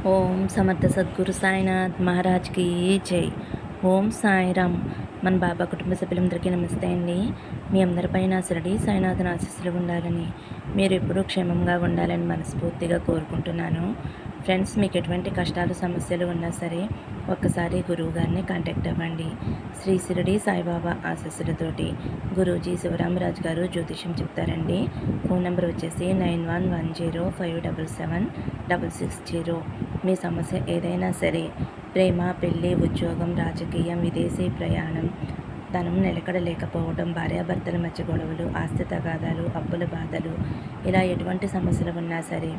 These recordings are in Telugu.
ఓం సమర్థ సద్గురు సాయినాథ్ మహారాజ్కి జై. ఓం సాయిరామ్. మన బాబా కుటుంబ సభ్యులందరికీ నమస్తే అండి. మీ అందరిపైన షిరిడి సాయినాథన్ ఆశీస్సులు ఉండాలని, మీరు ఎప్పుడూ క్షేమంగా ఉండాలని మనస్ఫూర్తిగా కోరుకుంటున్నాను. ఫ్రెండ్స్, మీకు ఎటువంటి కష్టాలు సమస్యలు ఉన్నా సరే ఒక్కసారి గురువు గారిని కాంటాక్ట్ అవ్వండి. శ్రీ షిరిడి సాయిబాబా ఆశీస్సులతోటి గురూజీ శివరామరాజు గారు జ్యోతిష్యం చెప్తారండి. ఫోన్ నెంబర్ వచ్చేసి 9110577660. మీ సమస్య ఏదైనా సరే, ప్రేమ, పెళ్ళి, ఉద్యోగం, రాజకీయం, విదేశీ ప్రయాణం, ధనం నిలకడ లేకపోవడం, భార్యాభర్తల మధ్య గొడవలు, ఆస్తి తగాదాలు, అప్పుల బాధలు, ఇలా ఎటువంటి సమస్యలు ఉన్నా సరే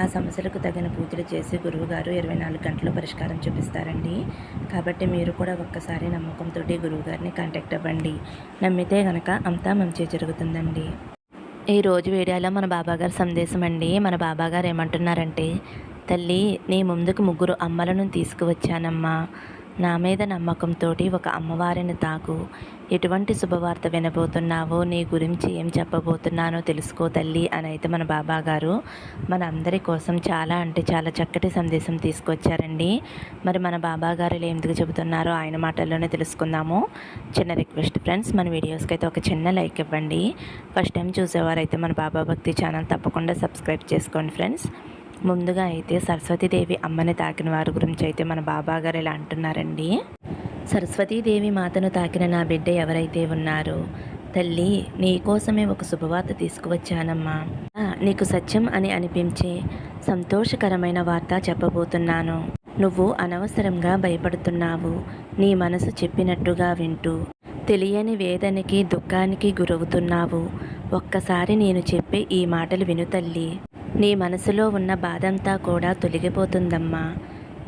ఆ సమస్యలకు తగిన పూజలు చేసి గురువుగారు 24 గంటల్లో పరిష్కారం చూపిస్తారండి. కాబట్టి మీరు కూడా ఒక్కసారి నమ్మకంతో గురువుగారిని కాంటాక్ట్ అవ్వండి. నమ్మితే గనక అంతా మంచి జరుగుతుందండి. ఈరోజు వీడియోలో మన బాబాగారు సందేశం అండి. మన బాబాగారు ఏమంటున్నారంటే, తల్లి, నీ ముందుకు 3 అమ్మలను తీసుకువచ్చానమ్మా. నా మీద నమ్మకంతో ఒక అమ్మవారిని తాకు. ఎటువంటి శుభవార్త వినబోతున్నావో, నీ గురించి ఏం చెప్పబోతున్నానో తెలుసుకో తల్లి అని అయితే మన బాబాగారు మన అందరి కోసం చాలా అంటే చాలా చక్కటి సందేశం తీసుకొచ్చారండి. మరి మన బాబాగారు ఎందుకు చెబుతున్నారో ఆయన మాటల్లోనే తెలుసుకుందాము. చిన్న రిక్వెస్ట్ ఫ్రెండ్స్, మన వీడియోస్కి అయితే ఒక చిన్న లైక్ ఇవ్వండి. ఫస్ట్ టైం చూసేవారైతే మన బాబా భక్తి ఛానల్ తప్పకుండా సబ్స్క్రైబ్ చేసుకోండి ఫ్రెండ్స్. ముందుగా అయితే సరస్వతీదేవి అమ్మని తాకిన వారి గురించి అయితే మన బాబాగారు ఇలా అంటున్నారండి. సరస్వతీదేవి మాతను తాకిన నా బిడ్డ ఎవరైతే ఉన్నారో, తల్లి, నీకోసమే ఒక శుభవార్త తీసుకువచ్చానమ్మా. నీకు సత్యం అని అనిపించే సంతోషకరమైన వార్త చెప్పబోతున్నాను. నువ్వు అనవసరంగా భయపడుతున్నావు. నీ మనసు చెప్పినట్టుగా వింటూ తెలియని వేదనకి, దుఃఖానికి గురవుతున్నావు. ఒక్కసారి నేను చెప్పే ఈ మాటలు విను తల్లి. నీ మనసులో ఉన్న బాధంతా కూడా తొలగిపోతుందమ్మా.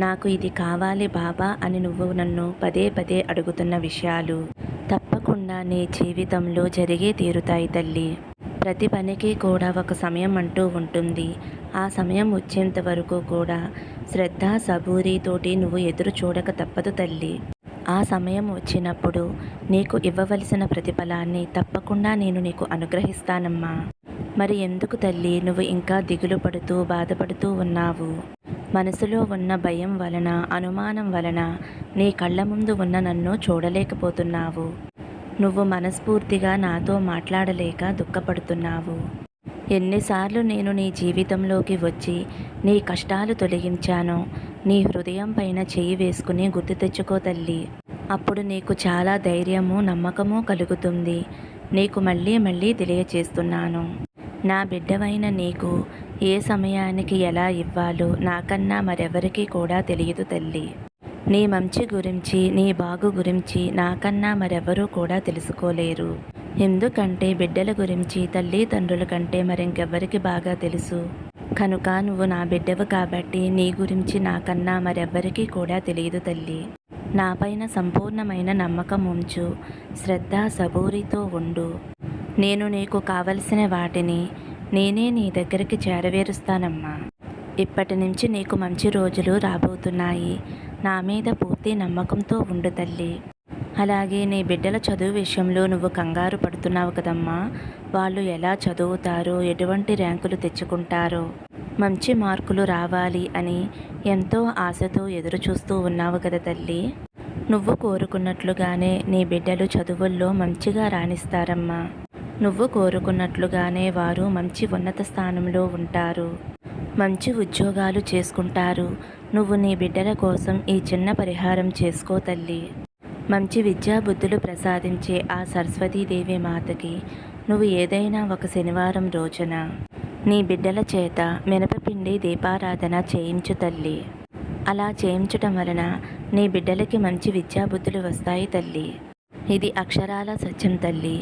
నాకు ఇది కావాలి బాబా అని నువ్వు నన్ను పదే పదే అడుగుతున్న విషయాలు తప్పకుండా నీ జీవితంలో జరిగే తీరుతాయి తల్లి. ప్రతి పనికి కూడా ఒక సమయం అంటూ ఉంటుంది. ఆ సమయం వచ్చేంత వరకు కూడా శ్రద్ధ, సబూరితోటి నువ్వు ఎదురు చూడక తప్పదు తల్లి. ఆ సమయం వచ్చినప్పుడు నీకు ఇవ్వవలసిన ప్రతిఫలాన్ని తప్పకుండా నేను నీకు అనుగ్రహిస్తానమ్మా. మరి ఎందుకు తల్లి నువ్వు ఇంకా దిగులు పడుతూ బాధపడుతూ ఉన్నావు? మనసులో ఉన్న భయం వలన, అనుమానం వలన నీ కళ్ళ ముందు ఉన్న నన్ను చూడలేకపోతున్నావు. నువ్వు మనస్ఫూర్తిగా నాతో మాట్లాడలేక దుఃఖపడుతున్నావు. ఎన్నిసార్లు నేను నీ జీవితంలోకి వచ్చి నీ కష్టాలు తొలగించానో, నీ హృదయం పైన చెయ్యి వేసుకుని గుర్తు తెచ్చుకో తల్లి. అప్పుడు నీకు చాలా ధైర్యము, నమ్మకము కలుగుతుంది. నీకు మళ్ళీ మళ్ళీ తెలియచేస్తున్నాను. నా బిడ్డవైన నీకు ఏ సమయానికి ఎలా ఇవ్వాలో నాకన్నా మరెవరికి కూడా తెలియదు తల్లి. నీ మంచి గురించి, నీ బాగు గురించి నాకన్నా మరెవరూ కూడా తెలుసుకోలేరు. ఎందుకంటే బిడ్డల గురించి తల్లిదండ్రుల కంటే మరింకెవ్వరికి బాగా తెలుసు. కనుక నువ్వు నా బిడ్డవు కాబట్టి నీ గురించి నాకన్నా మరెవ్వరికీ కూడా తెలియదు తల్లి. నాపైన సంపూర్ణమైన నమ్మకం ఉంచు. శ్రద్ధ, సబూరితో ఉండు. నేను నీకు కావలసిన వాటిని నేనే నీ దగ్గరికి చేరవేరుస్తానమ్మా. ఇప్పటి నుంచి నీకు మంచి రోజులు రాబోతున్నాయి. నా మీద పూర్తి నమ్మకంతో ఉండు తల్లి. అలాగే నీ బిడ్డల చదువు విషయంలో నువ్వు కంగారు పడుతున్నావు కదమ్మా. వాళ్ళు ఎలా చదువుతారో, ఎటువంటి ర్యాంకులు తెచ్చుకుంటారో, మంచి మార్కులు రావాలి అని ఎంతో ఆశతో ఎదురు చూస్తూ ఉన్నావు కదా తల్లి. నువ్వు కోరుకున్నట్లుగానే నీ బిడ్డలు చదువుల్లో మంచిగా రాణిస్తారమ్మా. నువ్వు కోరుకున్నట్లుగానే వారు మంచి ఉన్నత స్థానంలో ఉంటారు. మంచి ఉద్యోగాలు చేసుకుంటారు. నువ్వు నీ బిడ్డల కోసం ఈ చిన్న పరిహారం చేసుకో తల్లి. మంచి విద్యా బుద్ధులు ప్రసాదించే ఆ సరస్వతీదేవి మాతకి నువ్వు ఏదైనా ఒక శనివారం రోజున నీ బిడ్డల చేత మినపపిండి దీపారాధన చేయించు తల్లి. అలా చేయించటం వలన నీ బిడ్డలకి మంచి విద్యాబుద్ధులు వస్తాయి తల్లి. ఇది అక్షరాల సత్యం తల్లి.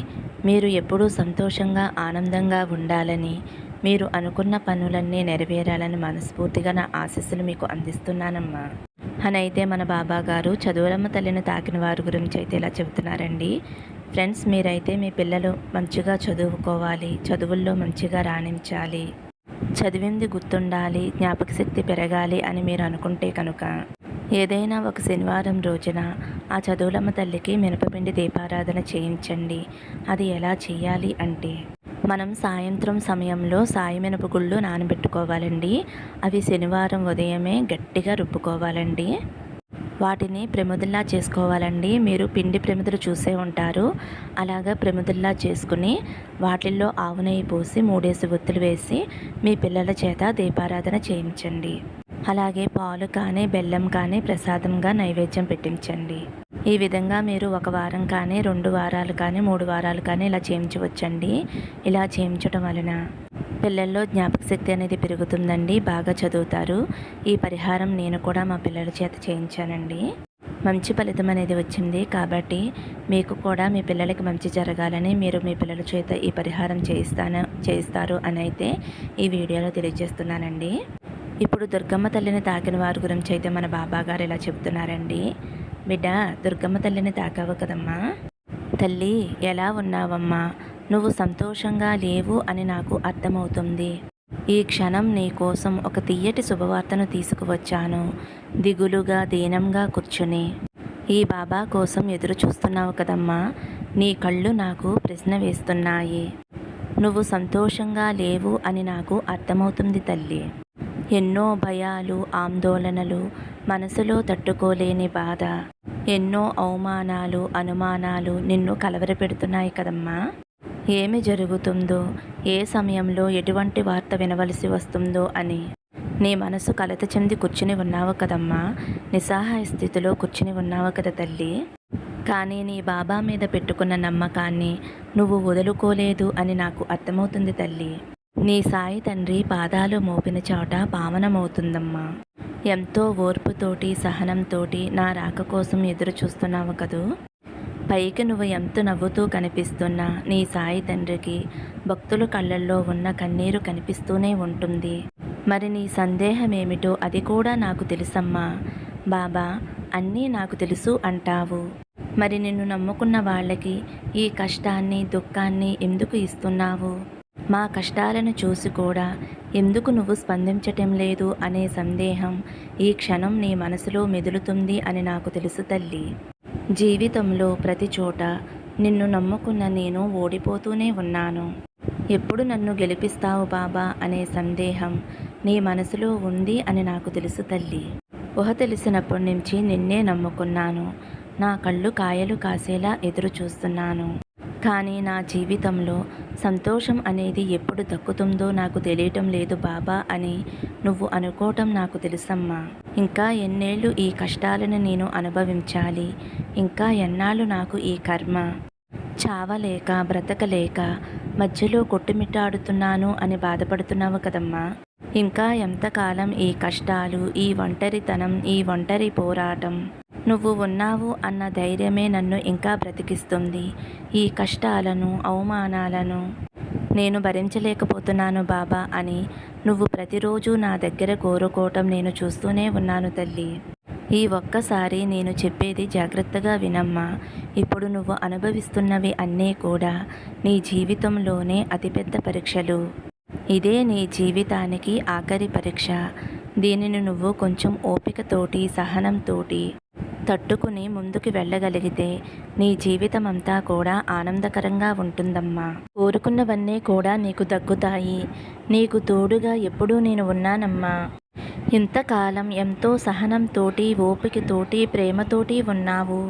మీరు ఎప్పుడూ సంతోషంగా, ఆనందంగా ఉండాలని, మీరు అనుకున్న పనులన్నీ నెరవేరాలని మనస్ఫూర్తిగా నా ఆశీస్సులు మీకు అందిస్తున్నానమ్మా అని అయితే మన బాబాగారు చదువులమ్మ తల్లిని తాకిన వారి గురించి అయితే ఇలా చెబుతున్నారండి. ఫ్రెండ్స్, మీరైతే మీ పిల్లలు మంచిగా చదువుకోవాలి, చదువుల్లో మంచిగా రాణించాలి, చదివింది గుర్తుండాలి, జ్ఞాపక శక్తి పెరగాలి అని మీరు అనుకుంటే కనుక ఏదైనా ఒక శనివారం రోజున ఆ చదువులమ్మ తల్లికి మినపపిండి దీపారాధన చేయించండి. అది ఎలా చేయాలి అంటే, మనం సాయంత్రం సమయంలో సాయి మినపగుళ్ళు నానబెట్టుకోవాలండి. అవి శనివారం ఉదయమే గట్టిగా రుబ్బుకోవాలండి. వాటిని ప్రమిదల్లా చేసుకోవాలండి. మీరు పిండి ప్రమిదలు చూసే ఉంటారు. అలాగా ప్రమిదల్లా చేసుకుని వాటిల్లో ఆవు నెయ్యి పోసి 3 ఒత్తులు వేసి మీ పిల్లల చేత దీపారాధన చేయించండి. అలాగే పాలు కానీ బెల్లం కానీ ప్రసాదంగా నైవేద్యం పెట్టించండి. ఈ విధంగా మీరు 1 వారం కానీ 2 వారాలు కానీ 3 వారాలు కానీ ఇలా చేయించవచ్చండి. ఇలా చేయించడం వలన పిల్లల్లో జ్ఞాపక శక్తి అనేది పెరుగుతుందండి. బాగా చదువుతారు. ఈ పరిహారం నేను కూడా మా పిల్లల చేత చేయించానండి. మంచి ఫలితం అనేది వచ్చింది. కాబట్టి మీకు కూడా మీ పిల్లలకి మంచి జరగాలని మీరు మీ పిల్లల చేత ఈ పరిహారం చేయిస్తారు అని అయితే ఈ వీడియోలో తెలియజేస్తున్నానండి. ఇప్పుడు దుర్గమ్మ తల్లిని తాకిన వారి గురించి అయితే మన బాబాగారు ఇలా చెప్తున్నారండి. బిడ్డ, దుర్గమ్మ తల్లిని తాకావు కదమ్మా. తల్లి, ఎలా ఉన్నావమ్మా? నువ్వు సంతోషంగా లేవు అని నాకు అర్థమవుతుంది. ఈ క్షణం నీ కోసం ఒక తియ్యటి శుభవార్తను తీసుకువచ్చాను. దిగులుగా దీనంగా కూర్చుని ఈ బాబా కోసం ఎదురు చూస్తున్నావు కదమ్మా. నీ కళ్ళు నాకు ప్రశ్న వేస్తున్నాయి. నువ్వు సంతోషంగా లేవు అని నాకు అర్థమవుతుంది తల్లి. ఎన్నో భయాలు, ఆందోళనలు, మనసులో తట్టుకోలేని బాధ, ఎన్నో అవమానాలు, అనుమానాలు నిన్ను కలవరపెడుతున్నాయి కదమ్మా. ఏమి జరుగుతుందో, ఏ సమయంలో ఎటువంటి వార్త వినవలసి వస్తుందో అని నీ మనసు కలత చెంది కూర్చుని ఉన్నావు కదమ్మా. నిస్సహాయ స్థితిలో కూర్చుని ఉన్నావు కదా తల్లి. కానీ నీ బాబా మీద పెట్టుకున్న నమ్మకాన్ని నువ్వు వదులుకోలేదు అని నాకు అర్థమవుతుంది తల్లి. నీ సాయి తండ్రి పాదాలు మోపిన చోట పావనమవుతుందమ్మా. ఎంతో ఓర్పుతోటి సహనంతోటి నా రాక కోసం ఎదురు చూస్తున్నావు కదూ. పైకి నువ్వు ఎంత నవ్వుతూ కనిపిస్తున్నా నీ సాయి తండ్రికి భక్తుల కళ్ళల్లో ఉన్న కన్నీరు కనిపిస్తూనే ఉంటుంది. మరి నీ సందేహం ఏమిటో అది కూడా నాకు తెలుసమ్మా. బాబా, అన్నీ నాకు తెలుసు అంటావు. మరి నిన్ను నమ్ముకున్న వాళ్ళకి ఈ కష్టాన్ని దుఃఖాన్ని ఎందుకు ఇస్తున్నావు? మా కష్టాలను చూసి కూడా ఎందుకు నువ్వు స్పందించటం లేదు అనే సందేహం ఈ క్షణం నీ మనసులో మెదులుతుంది అని నాకు తెలుసు తల్లి. జీవితంలో ప్రతి చోట నిన్ను నమ్ముకున్న నేను ఓడిపోతూనే ఉన్నాను. ఎప్పుడు నన్ను గెలిపిస్తావు బాబా అనే సందేహం నీ మనసులో ఉంది అని నాకు తెలుసు తల్లి. ఊహ తెలిసినప్పటి నుంచి నిన్నే నమ్ముకున్నాను. నా కళ్ళు కాయలు కాసేలా ఎదురు చూస్తున్నాను. కానీ నా జీవితంలో సంతోషం అనేది ఎప్పుడు దక్కుతుందో నాకు తెలియటం లేదు బాబా అని నువ్వు అనుకోవటం నాకు తెలుసమ్మా. ఇంకా ఎన్నేళ్ళు ఈ కష్టాలను నేను అనుభవించాలి? ఇంకా ఎన్నాళ్ళు నాకు ఈ కర్మ? చావలేక బ్రతకలేక మధ్యలో కొట్టుమిట్టాడుతున్నాను అని బాధపడుతున్నావు కదమ్మా. ఇంకా ఎంతకాలం ఈ కష్టాలు, ఈ ఒంటరితనం, ఈ ఒంటరి పోరాటం? నువ్వు ఉన్నావు అన్న ధైర్యమే నన్ను ఇంకా బ్రతికిస్తుంది. ఈ కష్టాలను, అవమానాలను నేను భరించలేకపోతున్నాను బాబా అని నువ్వు ప్రతిరోజు నా దగ్గర కోరుకోవటం నేను చూస్తూనే ఉన్నాను తల్లి. ఈ ఒక్కసారి నేను చెప్పేది జాగ్రత్తగా వినమ్మా. ఇప్పుడు నువ్వు అనుభవిస్తున్నవి అన్నీ కూడా నీ జీవితంలోనే అతిపెద్ద పరీక్షలు. ఇదే నీ జీవితానికి ఆఖరి పరీక్ష. దీనిని నువ్వు కొంచెం ఓపికతోటి సహనంతోటి తట్టుకుని ముందుకు వెళ్ళగలిగితే నీ జీవితం అంతా కూడా ఆనందకరంగా ఉంటుందమ్మా. కోరుకున్నవన్నీ కూడా నీకు దక్కుతాయి. నీకు తోడుగా ఎప్పుడూ నేను ఉన్నానమ్మా. ఇంతకాలం ఎంతో సహనంతోటి, ఓపికతోటి, ప్రేమతోటి ఉన్నావు.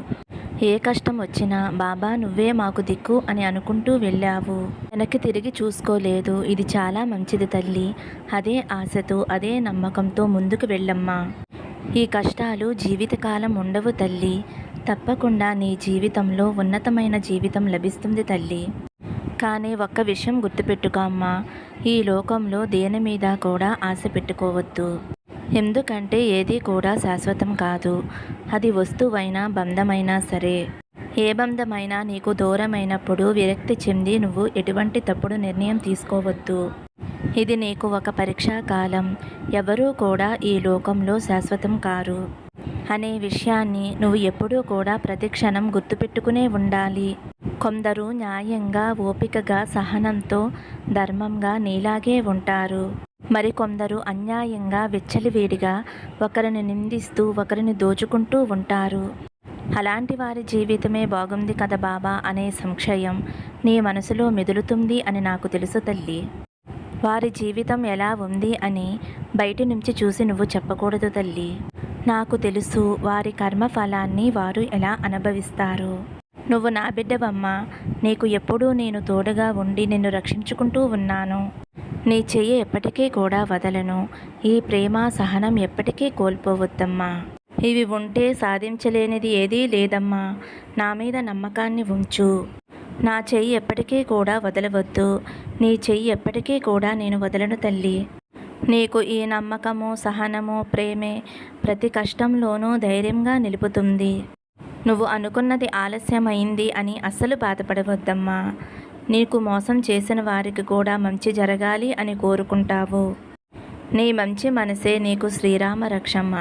ఏ కష్టం వచ్చినా బాబా నువ్వే మాకు దిక్కు అని అనుకుంటూ వెళ్ళావు. వెనక్కి తిరిగి చూసుకోలేదు. ఇది చాలా మంచిది తల్లి. అదే ఆశతో, అదే నమ్మకంతో ముందుకు వెళ్ళమ్మా. ఈ కష్టాలు జీవితకాలం ఉండవు తల్లి. తప్పకుండా నీ జీవితంలో ఉన్నతమైన జీవితం లభిస్తుంది తల్లి. కానీ ఒక్క విషయం గుర్తుపెట్టుకో అమ్మా. ఈ లోకంలో దేని మీద కూడా ఆశ పెట్టుకోవద్దు. ఎందుకంటే ఏది కూడా శాశ్వతం కాదు. అది వస్తువైనా బంధమైనా సరే. ఏ బంధమైనా నీకు దూరమైనప్పుడు విరక్తి చెంది నువ్వు ఎటువంటి తప్పుడు నిర్ణయం తీసుకోవద్దు. ఇది నీకు ఒక పరీక్షా కాలం. ఎవరూ కూడా ఈ లోకంలో శాశ్వతం కారు అనే విషయాన్ని నువ్వు ఎప్పుడూ కూడా ప్రతిక్షణం గుర్తుపెట్టుకునే ఉండాలి. కొందరు న్యాయంగా, ఓపికగా, సహనంతో, ధర్మంగా నీలాగే ఉంటారు. మరికొందరు అన్యాయంగా, విచ్చలవిడిగా ఒకరిని నిందిస్తూ ఒకరిని దోచుకుంటూ ఉంటారు. అలాంటి వారి జీవితమే బాగుంది కదా బాబా అనే సంశయం నీ మనసులో మెదులుతుంది అని నాకు తెలుసు తల్లి. వారి జీవితం ఎలా ఉంది అని బయటి నుంచి చూసి నువ్వు చెప్పకూడదు తల్లి. నాకు తెలుసు వారి కర్మ ఫలాన్ని వారు ఎలా అనుభవిస్తారో. నువ్వు నా బిడ్డవమ్మా. నీకు ఎప్పుడూ నేను తోడుగా ఉండి నిన్ను రక్షించుకుంటూ ఉన్నాను. నీ చెయ్యి ఎప్పటికీ కూడా వదలను. ఈ ప్రేమ సహనం ఎప్పటికీ కోల్పోవద్దమ్మా. ఇవి ఉంటే సాధించలేనిది ఏదీ లేదమ్మా. నా మీద నమ్మకాన్ని ఉంచు. నా చెయ్యి ఎప్పటికీ కూడా వదలవద్దు. నీ చెయ్యి ఎప్పటికీ కూడా నేను వదలను తల్లి. నీకు ఈ నమ్మకము, సహనము, ప్రేమే ప్రతి కష్టంలోనూ ధైర్యంగా నిలుపుతుంది. నువ్వు అనుకున్నది ఆలస్యమైంది అని అస్సలు బాధపడవద్దమ్మా. నీకు మోసం చేసిన వారికి కూడా మంచి జరగాలి అని కోరుకుంటావు. నీ మంచి మనసే నీకు శ్రీరామ రక్షమ్మ.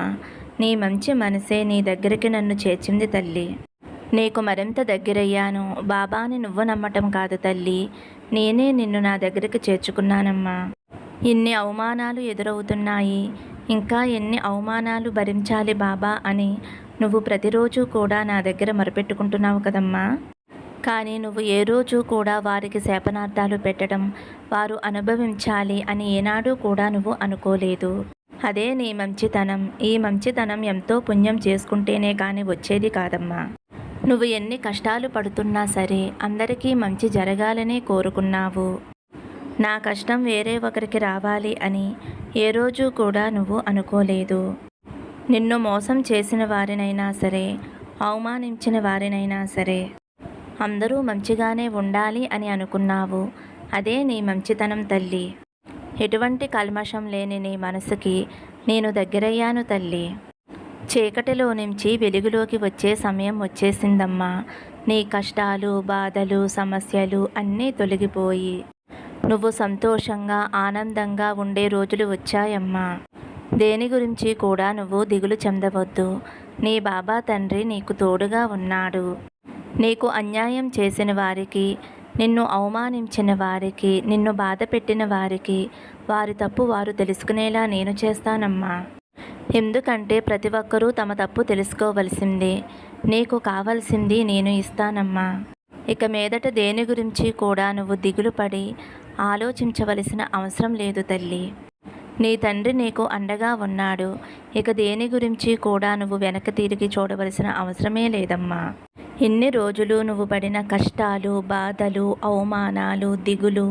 నీ మంచి మనసే నీ దగ్గరికి నన్ను చేర్చింది తల్లి. నీకు మరింత దగ్గరయ్యాను. బాబాని నువ్వు నమ్మటం కాదు తల్లి, నేనే నిన్ను నా దగ్గరికి చేర్చుకున్నానమ్మా. ఇన్ని అవమానాలు ఎదురవుతున్నాయి, ఇంకా ఎన్ని అవమానాలు భరించాలి బాబా అని నువ్వు ప్రతిరోజు కూడా నా దగ్గర మొరపెట్టుకుంటున్నావు కదమ్మా. కానీ నువ్వు ఏ రోజు కూడా వారికి శాపనార్థాలు పెట్టడం, వారు అనుభవించాలి అని ఏనాడు కూడా నువ్వు అనుకోలేదు. అదే నీ మంచితనం. ఈ మంచితనం ఎంతో పుణ్యం చేసుకుంటేనే కానీ వచ్చేది కాదమ్మా. నువ్వు ఎన్ని కష్టాలు పడుతున్నా సరే అందరికీ మంచి జరగాలనే కోరుకున్నావు. నా కష్టం వేరే ఒకరికి రావాలి అని ఏ రోజు కూడా నువ్వు అనుకోలేదు. నిన్ను మోసం చేసిన వారినైనా సరే, అవమానించిన వారినైనా సరే అందరూ మంచిగానే ఉండాలి అని అనుకున్నావు. అదే నీ మంచితనం తల్లి. ఎటువంటి కల్మషం లేని నీ మనసుకి నేను దగ్గరయ్యాను తల్లి. చీకటిలో నుంచి వెలుగులోకి వచ్చే సమయం వచ్చేసిందమ్మా. నీ కష్టాలు, బాధలు, సమస్యలు అన్నీ తొలగిపోయి నువ్వు సంతోషంగా, ఆనందంగా ఉండే రోజులు వచ్చాయమ్మా. దేని గురించి కూడా నువ్వు దిగులు చెందవద్దు. నీ బాబా తండ్రి నీకు తోడుగా ఉన్నాడు. నీకు అన్యాయం చేసిన వారికి, నిన్ను అవమానించిన వారికి, నిన్ను బాధ పెట్టిన వారికి వారి తప్పు వారు తెలుసుకునేలా నేను చేస్తానమ్మా. ఎందుకంటే ప్రతి ఒక్కరూ తమ తప్పు తెలుసుకోవలసిందే. నీకు కావలసింది నేను ఇస్తానమ్మా. ఇక మీదట దేని గురించి కూడా నువ్వు దిగులు పడి ఆలోచించవలసిన అవసరం లేదు తల్లి. నీ తండ్రి నీకు అండగా ఉన్నాడు. ఇక దేని గురించి కూడా నువ్వు వెనక్కి తిరిగి చూడవలసిన అవసరమే లేదమ్మా. ఇన్ని రోజులు నువ్వు పడిన కష్టాలు, బాధలు, అవమానాలు, దిగులు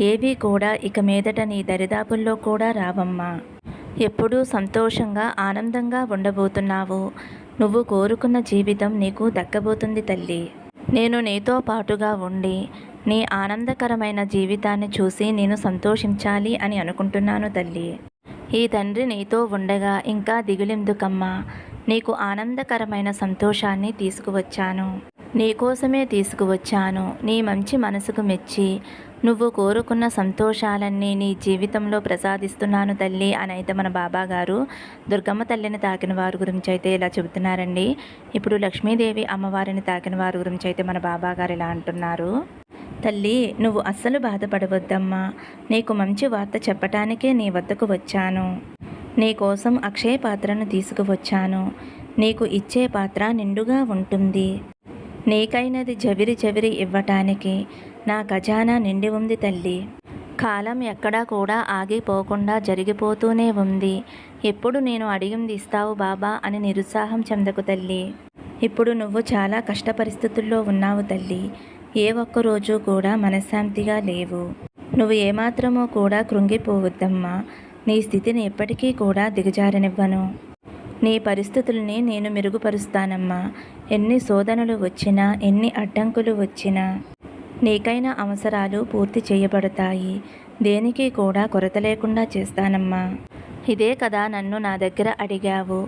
ఏవీ కూడా ఇక మీదట నీ దరిదాపుల్లో కూడా రావమ్మా. ఎప్పుడూ సంతోషంగా, ఆనందంగా ఉండబోతున్నావు. నువ్వు కోరుకున్న జీవితం నీకు దక్కబోతుంది తల్లి. నేను నీతో పాటుగా ఉండి నీ ఆనందకరమైన జీవితాన్ని చూసి నేను సంతోషించాలి అని అనుకుంటున్నాను తల్లి. ఈ తండ్రి నీతో ఉండగా ఇంకా దిగులెందుకమ్మా. నీకు ఆనందకరమైన సంతోషాన్ని తీసుకువచ్చాను. నీకోసమే తీసుకువచ్చాను. నీ మంచి మనసుకు మెచ్చి నువ్వు కోరుకున్న సంతోషాలన్నీ నీ జీవితంలో ప్రసాదిస్తున్నాను తల్లి అని అయితే మన బాబా గారు దుర్గమ్మ తల్లిని తాకిన వారి గురించి అయితే ఇలా చెబుతున్నారండి. ఇప్పుడు లక్ష్మీదేవి అమ్మవారిని తాకిన వారి గురించి అయితే మన బాబా గారు ఇలా అంటున్నారు. తల్లి, నువ్వు అస్సలు బాధపడవద్దమ్మా. నీకు మంచి వార్త చెప్పటానికే నీ వద్దకు వచ్చాను. నీ కోసం అక్షయ పాత్రను తీసుకువచ్చాను. నీకు ఇచ్చే పాత్ర నిండుగా ఉంటుంది. నీకైనది జవిరి జవిరి ఇవ్వటానికి నా ఖజానా నిండి ఉంది తల్లి. కాలం ఎక్కడా కూడా ఆగిపోకుండా జరిగిపోతూనే ఉంది. ఎప్పుడు నేను అడిగింది ఇస్తావు బాబా అని నిరుత్సాహం చెందకు తల్లి. ఇప్పుడు నువ్వు చాలా కష్ట పరిస్థితుల్లో ఉన్నావు తల్లి. ఏ ఒక్కరోజు కూడా మనశ్శాంతిగా లేవు. నువ్వు ఏమాత్రమో కూడా కృంగిపోవద్దమ్మా. నీ స్థితిని ఎప్పటికీ కూడా దిగజారనివ్వను. నీ పరిస్థితుల్ని నేను మెరుగుపరుస్తానమ్మా. ఎన్ని శోధనలు వచ్చినా, ఎన్ని అడ్డంకులు వచ్చినా నీకైన అవసరాలు పూర్తి చేయబడతాయి. దేనికి కూడా కొరత లేకుండా చేస్తానమ్మా. ఇదే కదా నన్ను నా దగ్గర అడిగావు.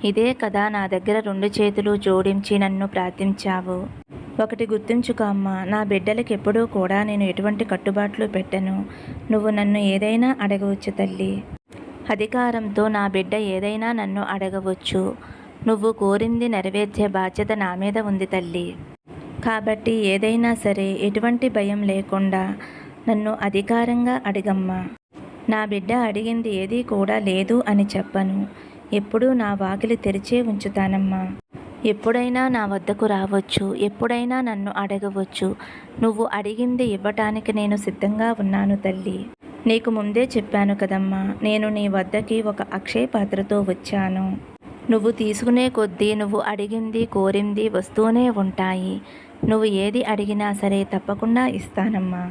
ఇదే కదా నా దగ్గర 2 చేతులు జోడించి నన్ను ప్రార్థించావు. ఒకటి గుర్తుంచుకో అమ్మా, నా బిడ్డలకు ఎప్పుడూ కూడా నేను ఎటువంటి కట్టుబాట్లు పెట్టను. నువ్వు నన్ను ఏదైనా అడగవచ్చు తల్లి. అధికారంతో నా బిడ్డ ఏదైనా నన్ను అడగవచ్చు. నువ్వు కోరింది నెరవేర్చే బాధ్యత నా మీద ఉంది తల్లి. కాబట్టి ఏదైనా సరే ఎటువంటి భయం లేకుండా నన్ను అధికారంగా అడిగమ్మా. నా బిడ్డ అడిగింది ఏదీ కూడా లేదు అని చెప్పను. ఎప్పుడూ నా వాకిలి తెరిచే ఉంచుతానమ్మా. ఎప్పుడైనా నా వద్దకు రావచ్చు, ఎప్పుడైనా నన్ను అడగవచ్చు. నువ్వు అడిగింది ఇవ్వటానికి నేను సిద్ధంగా ఉన్నాను తల్లి. నీకు ముందే చెప్పాను కదమ్మా, నేను నీ వద్దకి ఒక అక్షయ పాత్రతో వచ్చాను. నువ్వు తీసుకునే కొద్దీ నువ్వు అడిగింది కోరింది వస్తూనే ఉంటాయి. నువ్వు ఏది అడిగినా సరే తప్పకుండా ఇస్తానమ్మా.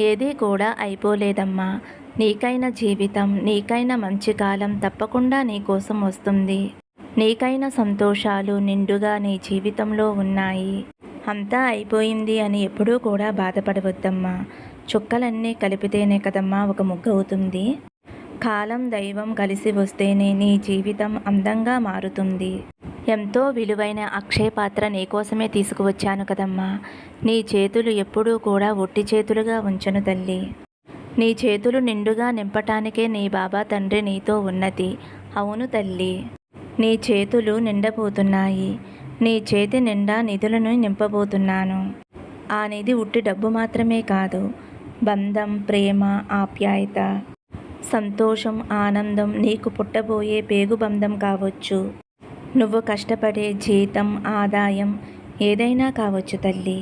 ఏదీ కూడా అయిపోలేదమ్మా. నీకైన జీవితం, నీకైన మంచి కాలం తప్పకుండా నీకోసం వస్తుంది. నీకైన సంతోషాలు నిండుగా నీ జీవితంలో ఉన్నాయి. అంతా అయిపోయింది అని ఎప్పుడూ కూడా బాధపడవద్దమ్మా. చుక్కలన్నీ కలిపితేనే కదమ్మా ఒక ముగ్గు అవుతుంది. కాలం దైవం కలిసి వస్తేనే నీ జీవితం అందంగా మారుతుంది. ఎంతో విలువైన అక్షయ పాత్ర నీకోసమే తీసుకువచ్చాను కదమ్మా. నీ చేతులు ఎప్పుడూ కూడా ఒట్టి చేతులుగా ఉంచను తల్లి. నీ చేతులు నిండుగా నింపటానికే నీ బాబా తండ్రి నీతో ఉన్నది. అవును తల్లి, నీ చేతులు నిండబోతున్నాయి. నీ చేతి నిండా నిధులను నింపబోతున్నాను. ఆ నిధి ఉట్టి డబ్బు మాత్రమే కాదు, బంధం, ప్రేమ, ఆప్యాయత, సంతోషం, ఆనందం, నీకు పుట్టబోయే పేగుబంధం కావచ్చు, నువ్వు కష్టపడే జీతం, ఆదాయం ఏదైనా కావచ్చు తల్లి.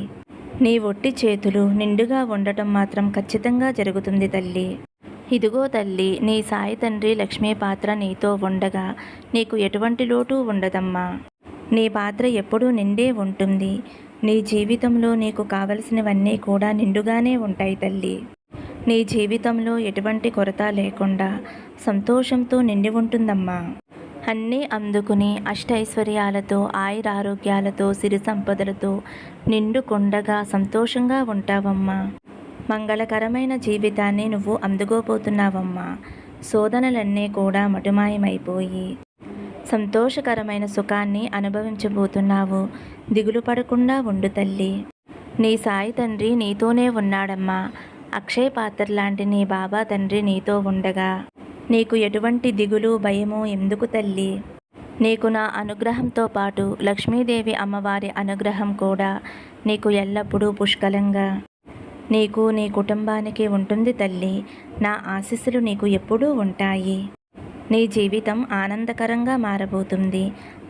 నీ ఒట్టి చేతులు నిండుగా ఉండటం మాత్రం ఖచ్చితంగా జరుగుతుంది తల్లి. ఇదిగో తల్లి, నీ సాయి తండ్రి లక్ష్మీ పాత్ర నీతో ఉండగా నీకు ఎటువంటి లోటు ఉండదమ్మా. నీ పాత్ర ఎప్పుడూ నిండే ఉంటుంది. నీ జీవితంలో నీకు కావలసినవన్నీ కూడా నిండుగానే ఉంటాయి తల్లి. నీ జీవితంలో ఎటువంటి కొరత లేకుండా సంతోషంతో నిండి ఉంటుందమ్మా. అన్నీ అందుకుని అష్టైశ్వర్యాలతో, ఆయురారోగ్యాలతో, సిరి సంపదలతో నిండుకొండగా సంతోషంగా ఉంటావమ్మా. మంగళకరమైన జీవితాన్ని నువ్వు అందుకోబోతున్నావమ్మా. శోధనలన్నీ కూడా మటుమాయమైపోయి సంతోషకరమైన సుఖాన్ని అనుభవించబోతున్నావు. దిగులు పడకుండా ఉండు తల్లి. నీ సాయి తండ్రి నీతోనే ఉన్నాడమ్మా. అక్షయ పాత్ర లాంటి నీ బాబా తండ్రి నీతో ఉండగా నీకు ఎటువంటి దిగులు, భయము ఎందుకు తల్లి? నీకు నా అనుగ్రహంతో పాటు లక్ష్మీదేవి అమ్మవారి అనుగ్రహం కూడా నీకు ఎల్లప్పుడూ పుష్కలంగా నీకు, నీ కుటుంబానికి ఉంటుంది తల్లి. నా ఆశీస్సులు నీకు ఎప్పుడూ ఉంటాయి. నీ జీవితం ఆనందకరంగా మారబోతుంది.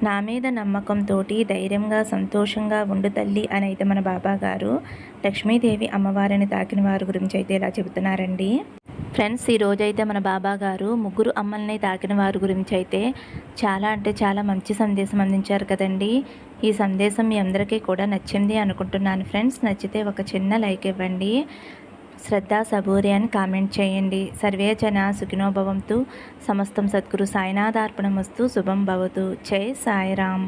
నా మీద నమ్మకంతో ధైర్యంగా, సంతోషంగా ఉండు తల్లి అని అయితే మన బాబా గారు లక్ష్మీదేవి అమ్మవారిని తాకిన వారి గురించి అయితే ఇలా చెబుతున్నారండి. ఫ్రెండ్స్, ఈరోజైతే మన బాబా గారు ముగ్గురు అమ్మల్ని తాకిన వారి గురించి అయితే చాలా అంటే చాలా మంచి సందేశం అందించారు కదండి. ఈ సందేశం మీ అందరికీ కూడా నచ్చింది అనుకుంటున్నాను ఫ్రెండ్స్. నచ్చితే ఒక చిన్న లైక్ ఇవ్వండి. శ్రద్ధ సబూరి అని కామెంట్ చేయండి. సర్వే జన సుఖినో భవంతు. సమస్తం సద్గురు సాయినాథార్పణమస్తు. శుభం భవతు. జై సాయిరామ్.